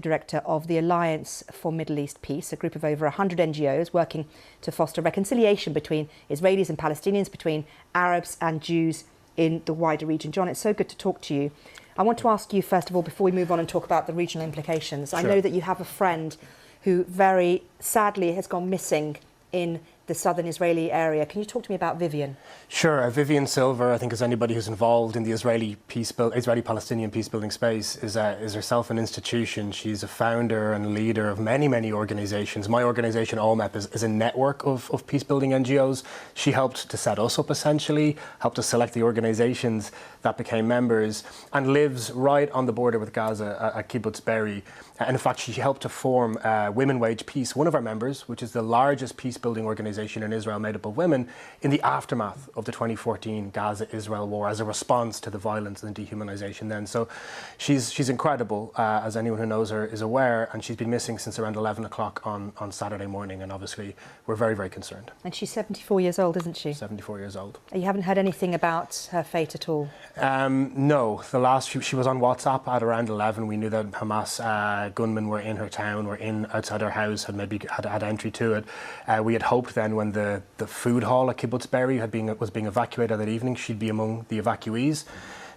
Director of the Alliance for Middle East Peace, a group of over 100 NGOs working to foster reconciliation between Israelis and Palestinians, between Arabs and Jews in the wider region. John, it's so good to talk to you. I want to ask you, first of all, before we move on and talk about the regional implications, sure. I know that you have a friend who very sadly has gone missing in the southern Israeli area. Can you talk to me about Vivian? Sure. Vivian Silver, I think, as anybody who's involved in the Israeli-Palestinian peace-building space, is herself an institution. She's a founder and leader of many organisations. My organisation, ALLMEP, is a network of peace-building NGOs. She helped to set us up, essentially, helped to select the organisations that became members, and lives right on the border with Gaza at Kibbutz Be'eri. And in fact, she helped to form Women Wage Peace, one of our members, which is the largest peace-building organisation in Israel made up of women, in the aftermath of the 2014 Gaza-Israel war as a response to the violence and dehumanization then. So she's incredible, as anyone who knows her is aware, and she's been missing since around 11 o'clock on Saturday morning, and obviously we're very concerned. And she's 74 years old, isn't she? 74 years old. You haven't heard anything about her fate at all? No. The last she was on WhatsApp at around 11. We knew that Hamas gunmen were in her town, were outside her house, had entry to it. We had hoped then, when the food hall at Kibbutz Be'eri was being evacuated that evening, she'd be among the evacuees.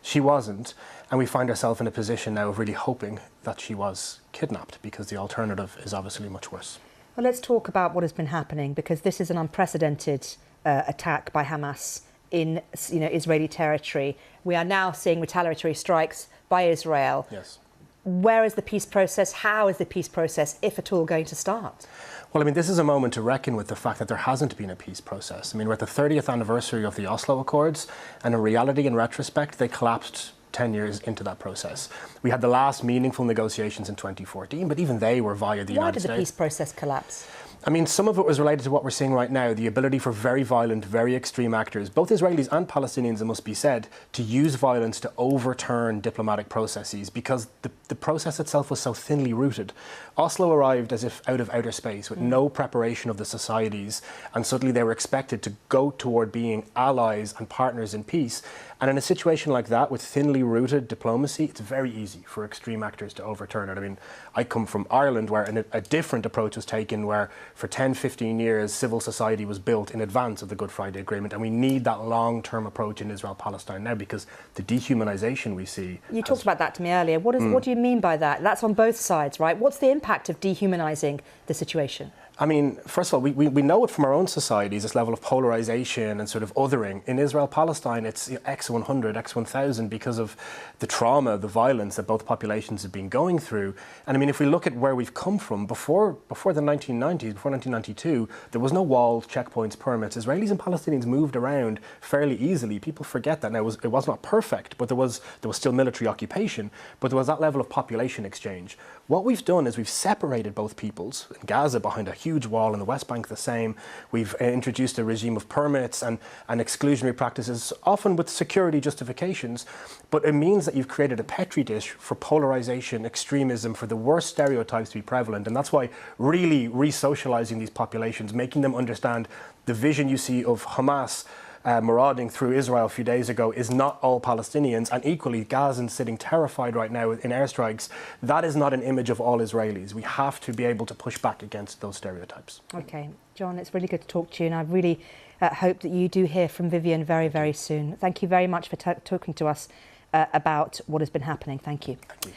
She wasn't, and we find ourselves in a position now of really hoping that she was kidnapped, because the alternative is obviously much worse. Well, let's talk about what has been happening, because this is an unprecedented attack by Hamas in Israeli territory. We are now seeing retaliatory strikes by Israel. Yes. Where is the peace process? How is the peace process, if at all, going to start? Well, I mean, this is a moment to reckon with the fact that there hasn't been a peace process. I mean, we're at the 30th anniversary of the Oslo Accords, and in reality, in retrospect, they collapsed 10 years into that process. We had the last meaningful negotiations in 2014, but even they were via the United States. Why did the peace process collapse? I mean, some of it was related to what we're seeing right now, the ability for very violent, very extreme actors, both Israelis and Palestinians, it must be said, to use violence to overturn diplomatic processes, because the process itself was so thinly rooted. Oslo arrived as if out of outer space, with no preparation of the societies, and suddenly they were expected to go toward being allies and partners in peace. And in a situation like that, with thinly rooted diplomacy, it's very easy for extreme actors to overturn it. I mean, I come from Ireland, where a different approach was taken, where for 10, 15 years, civil society was built in advance of the Good Friday Agreement. And we need that long-term approach in Israel-Palestine now, because the dehumanization we see... You talked about that to me earlier. What do you mean by that? That's on both sides, right? What's the impact of dehumanizing the situation? I mean, first of all, we know it from our own societies, this level of polarization and sort of othering. In Israel-Palestine, it's X100, X1000, because of the trauma, the violence that both populations have been going through. And I mean, if we look at where we've come from, before the 1990s, before 1992, there was no walls, checkpoints, permits. Israelis and Palestinians moved around fairly easily. People forget that now. It was not perfect, but there was still military occupation, but there was that level of population exchange. What we've done is we've separated both peoples. In Gaza, behind a huge wall, in the West Bank the same. We've introduced a regime of permits and exclusionary practices, often with security justifications, but it means that you've created a petri dish for polarization, extremism, for the worst stereotypes to be prevalent. And that's why really re-socializing these populations, making them understand the vision you see of Hamas marauding through Israel a few days ago is not all Palestinians, and equally Gazans sitting terrified right now in airstrikes. That is not an image of all Israelis. We have to be able to push back against those stereotypes. Okay, John, it's really good to talk to you, and I really hope that you do hear from Vivian very soon. Thank you very much for talking to us about what has been happening. Thank you. Thank you.